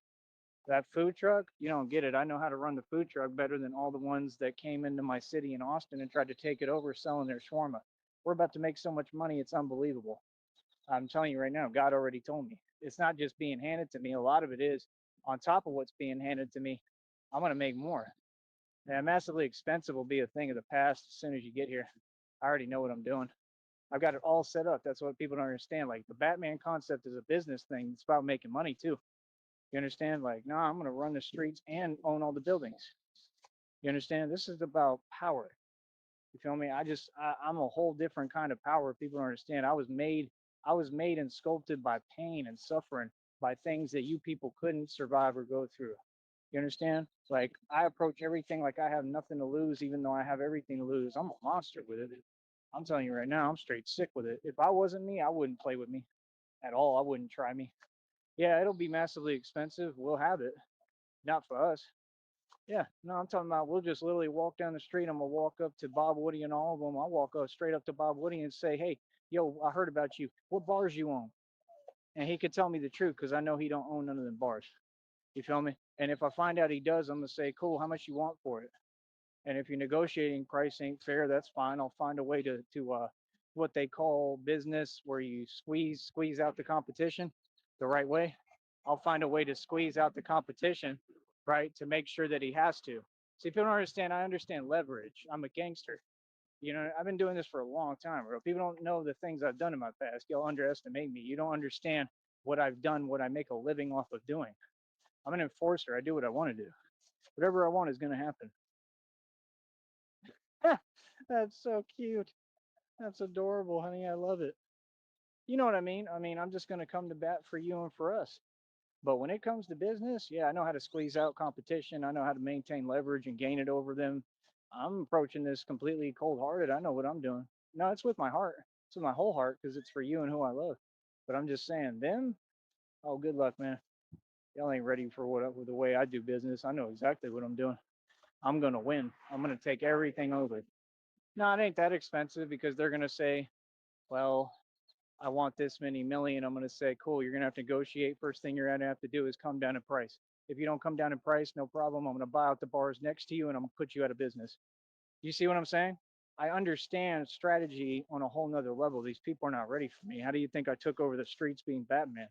That food truck, you don't get it. I know how to run the food truck better than all the ones that came into my city in Austin and tried to take it over selling their shawarma. We're about to make so much money, it's unbelievable. I'm telling you right now, God already told me. It's not just being handed to me. A lot of it is on top of what's being handed to me. I'm going to make more. And massively expensive will be a thing of the past as soon as you get here. I already know what I'm doing. I've got it all set up. That's what people don't understand. Like the Batman concept is a business thing. It's about making money too. You understand? Like, no, I'm going to run the streets and own all the buildings. You understand? This is about power. You feel me? I'm a whole different kind of power. People don't understand. I was made and sculpted by pain and suffering, by things that you people couldn't survive or go through. You understand? Like I approach everything like I have nothing to lose, even though I have everything to lose. I'm a monster with it. I'm telling you right now, I'm straight sick with it. If I wasn't me, I wouldn't play with me at all. I wouldn't try me. Yeah, it'll be massively expensive. We'll have it. Not for us. Yeah, no, I'm talking about we'll just literally walk down the street. I'm gonna walk up to Bob Woody and all of them. I'll walk up straight up to Bob Woody and say, "Hey, yo, I heard about you. What bars you own?" And he could tell me the truth because I know he don't own none of them bars. You feel me? And if I find out he does, I'm gonna say, "Cool, how much you want for it?" And if your negotiating price ain't fair, that's fine. I'll find a way to what they call business, where you squeeze out the competition the right way. I'll find a way to squeeze out the competition, right, to make sure that he has to. See, if you don't understand, I understand leverage. I'm a gangster. You know, I've been doing this for a long time, bro. People don't know the things I've done in my past. You'll underestimate me. You don't understand what I've done, what I make a living off of doing. I'm an enforcer. I do what I want to do. Whatever I want is going to happen. That's so cute. That's adorable, honey. I love it. You know what I mean? I mean, I'm just going to come to bat for you and for us. But when it comes to business, yeah, I know how to squeeze out competition. I know how to maintain leverage and gain it over them. I'm approaching this completely cold hearted. I know what I'm doing. No, it's with my heart. It's with my whole heart because it's for you and who I love. But I'm just saying, them, oh, good luck, man. Y'all ain't ready for with the way I do business. I know exactly what I'm doing. I'm going to win. I'm going to take everything over. No, it ain't that expensive because they're going to say, well, I want this many million. I'm going to say, cool, you're going to have to negotiate. First thing you're going to have to do is come down in price. If you don't come down in price, no problem. I'm going to buy out the bars next to you and I'm going to put you out of business. You see what I'm saying? I understand strategy on a whole nother level. These people are not ready for me. How do you think I took over the streets being Batman?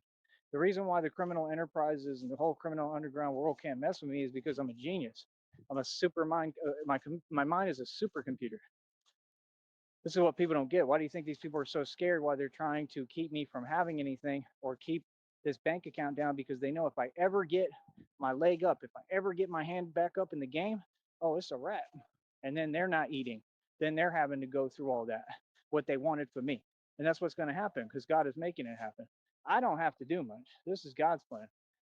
The reason why the criminal enterprises and the whole criminal underground world can't mess with me is because I'm a genius. I'm a super mind. My mind is a supercomputer. This is what people don't get. Why do you think these people are so scared? Why they're trying to keep me from having anything or keep this bank account down? Because they know if I ever get my leg up, if I ever get my hand back up in the game, oh, it's a wrap. And then they're not eating. Then they're having to go through all that, what they wanted for me. And that's what's going to happen because God is making it happen. I don't have to do much. This is God's plan.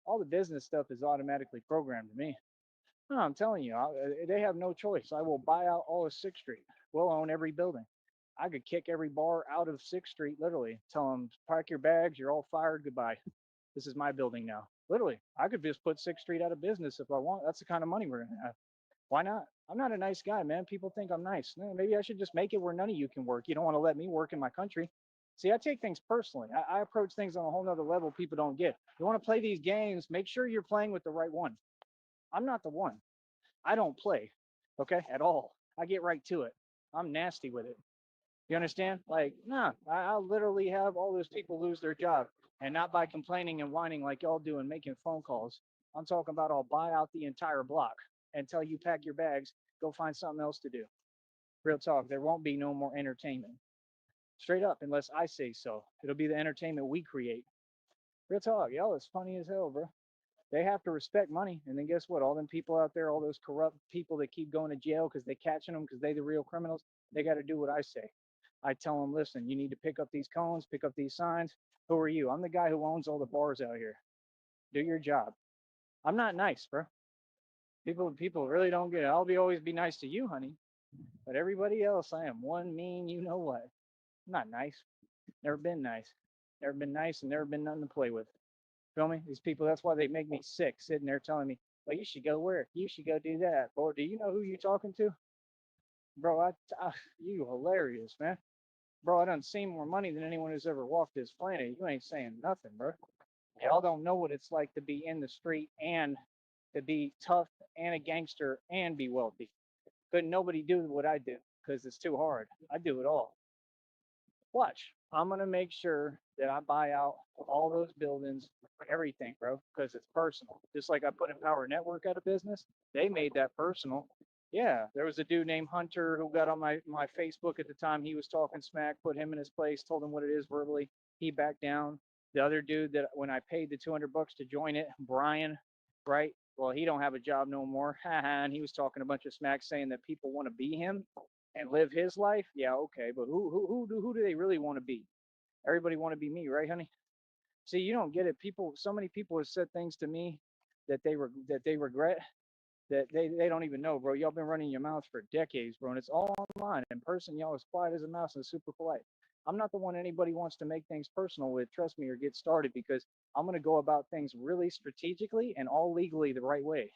All the business stuff is automatically programmed to me. No, I'm telling you, they have no choice. I will buy out all of Sixth Street. We'll own every building. I could kick every bar out of Sixth Street, literally. Tell them, pack your bags. You're all fired. Goodbye. This is my building now. Literally, I could just put Sixth Street out of business if I want. That's the kind of money we're gonna have. Why not? I'm not a nice guy, man. People think I'm nice. Maybe I should just make it where none of you can work. You don't want to let me work in my country. See, I take things personally. I approach things on a whole nother level people don't get. You want to play these games, make sure you're playing with the right one. I'm not the one. I don't play, okay, at all. I get right to it. I'm nasty with it. You understand? Like, nah, I'll literally have all those people lose their job and not by complaining and whining like y'all do and making phone calls. I'm talking about I'll buy out the entire block and tell you pack your bags, go find something else to do. Real talk, there won't be no more entertainment. Straight up, unless I say so. It'll be the entertainment we create. Real talk, y'all is funny as hell, bro. They have to respect money. And then guess what? All them people out there, all those corrupt people that keep going to jail because they catching them because they the real criminals, they got to do what I say. I tell them, listen, you need to pick up these cones, pick up these signs. Who are you? I'm the guy who owns all the bars out here. Do your job. I'm not nice, bro. People really don't get it. I'll be always be nice to you, honey. But everybody else, I am one mean, you know what? I'm not nice. Never been nice. Never been nice and never been nothing to play with. Feel me? These people, that's why they make me sick sitting there telling me, well, you should go where? You should go do that. Or do you know who you're talking to? Bro, you hilarious, man. Bro, I done seen more money than anyone who's ever walked this planet. You ain't saying nothing, bro. Y'all don't know what it's like to be in the street and to be tough and a gangster and be wealthy. Couldn't nobody do what I do because it's too hard. I do it all. Watch. I'm gonna make sure that I buy out all those buildings, everything, bro, because it's personal. Just like I put Empower Network out of business, they made that personal. Yeah, there was a dude named Hunter who got on my Facebook at the time. He was talking smack, put him in his place, told him what it is verbally. He backed down. The other dude that when I paid the $200 to join it, Brian, right? Well, he don't have a job no more. And he was talking a bunch of smack, saying that people want to be him and live his life. Yeah, okay, but who do they really want to be? Everybody want to be me, right, honey? See, you don't get it. People, so many people have said things to me that they regret that they don't even know, bro. Y'all been running your mouths for decades, bro, and it's all online. In person, y'all as quiet as a mouse and super polite. I'm not the one anybody wants to make things personal with, trust me, or get started because I'm gonna go about things really strategically and all legally the right way.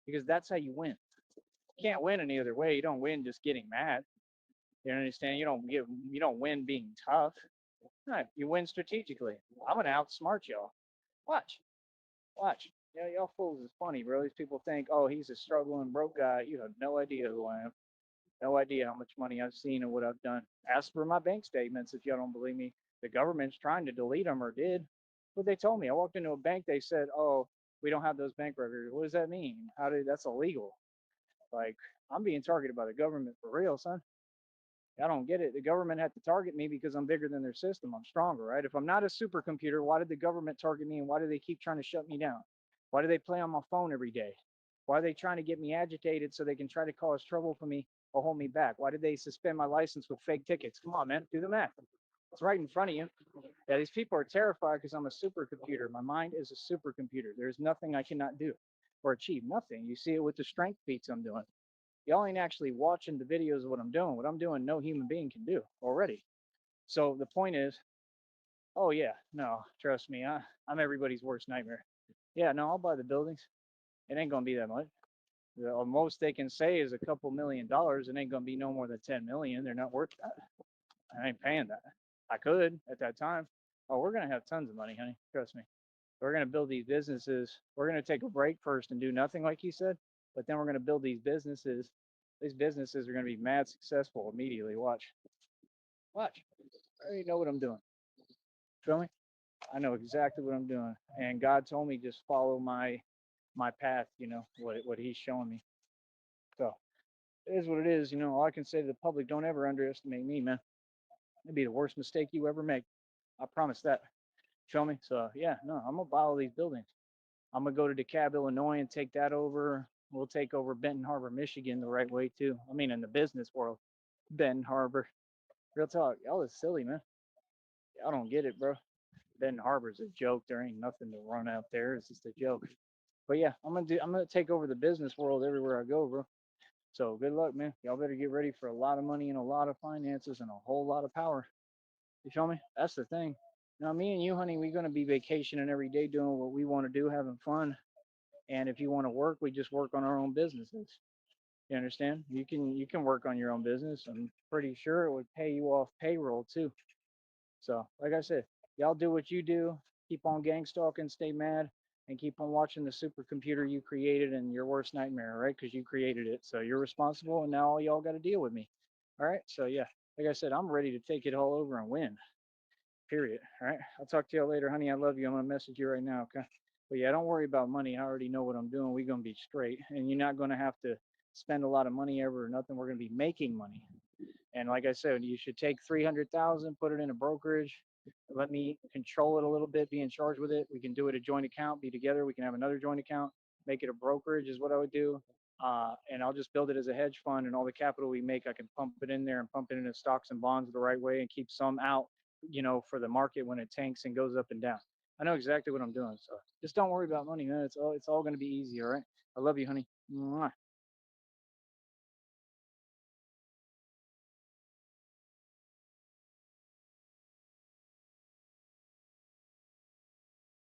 Because that's how you win. You can't win any other way. You don't win just getting mad. You understand? You don't win being tough. No, you win strategically. I'm gonna outsmart y'all. Watch. Watch. Y'all fools is funny, bro. These people think, oh, he's a struggling broke guy. You have no idea who I am. No idea how much money I've seen and what I've done. Ask for my bank statements if y'all don't believe me. The government's trying to delete them or did. But they told me. I walked into a bank. They said, oh, we don't have those bank records. What does that mean? That's illegal? Like, I'm being targeted by the government for real, son. I don't get it. The government had to target me because I'm bigger than their system. I'm stronger, right? If I'm not a supercomputer, why did the government target me and why do they keep trying to shut me down? Why do they play on my phone every day? Why are they trying to get me agitated so they can try to cause trouble for me or hold me back? Why did they suspend my license with fake tickets? Come on, man, do the math. It's right in front of you. Yeah, these people are terrified because I'm a supercomputer. My mind is a supercomputer. There's nothing I cannot do or achieve. Nothing. You see it with the strength feats I'm doing. Y'all ain't actually watching the videos of what I'm doing. What I'm doing, no human being can do already. So the point is, oh yeah, no, trust me, I'm everybody's worst nightmare. Yeah, no, I'll buy the buildings. It ain't gonna be that much. The most they can say is a couple $1 million. It ain't gonna be no more than 10 million. They're not worth that. I ain't paying that. I could at that time. Oh, we're gonna have tons of money, honey. Trust me. We're gonna build these businesses. We're gonna take a break first and do nothing, like you said, but then we're gonna build these businesses. These businesses are gonna be mad successful immediately. Watch, watch. I already know what I'm doing. Feel me? I know exactly what I'm doing, and God told me just follow my path. You know what He's showing me. So it is what it is. You know, all I can say to the public: don't ever underestimate me, man. It'd be the worst mistake you ever make. I promise that. Feel me? So yeah, no, I'm gonna buy all these buildings. I'm gonna go to DeKalb, Illinois, and take that over. We'll take over Benton Harbor, Michigan, the right way too. I mean, in the business world, Benton Harbor. Real talk, y'all is silly, man. Y'all don't get it, bro. Benton Harbor's a joke. There ain't nothing to run out there. It's just a joke. But yeah, I'm gonna take over the business world everywhere I go, bro. So good luck, man. Y'all better get ready for a lot of money and a lot of finances and a whole lot of power. You feel me? That's the thing. Now, me and you, honey, we're gonna be vacationing every day, doing what we want to do, having fun. And if you want to work, we just work on our own businesses. You understand? You can work on your own business. I'm pretty sure it would pay you off payroll too. So, like I said, y'all do what you do. Keep on gang stalking, stay mad, and keep on watching the supercomputer you created and your worst nightmare, right? Because you created it. So you're responsible, and now all y'all got to deal with me. All right. So yeah, like I said, I'm ready to take it all over and win. Period. All right. I'll talk to y'all later, honey. I love you. I'm gonna message you right now. Okay. But yeah, don't worry about money. I already know what I'm doing. We're gonna be straight, and you're not gonna have to spend a lot of money ever or nothing. We're gonna be making money. And like I said, you should take 300,000, put it in a brokerage. Let me control it a little bit, be in charge with it. We can do it a joint account, be together. We can have another joint account, make it a brokerage is what I would do. And I'll just build it as a hedge fund, and all the capital we make, I can pump it in there and pump it into stocks and bonds the right way and keep some out, for the market when it tanks and goes up and down. I know exactly what I'm doing. So just don't worry about money, man. It's all going to be easy. All right. I love you, honey. Mwah.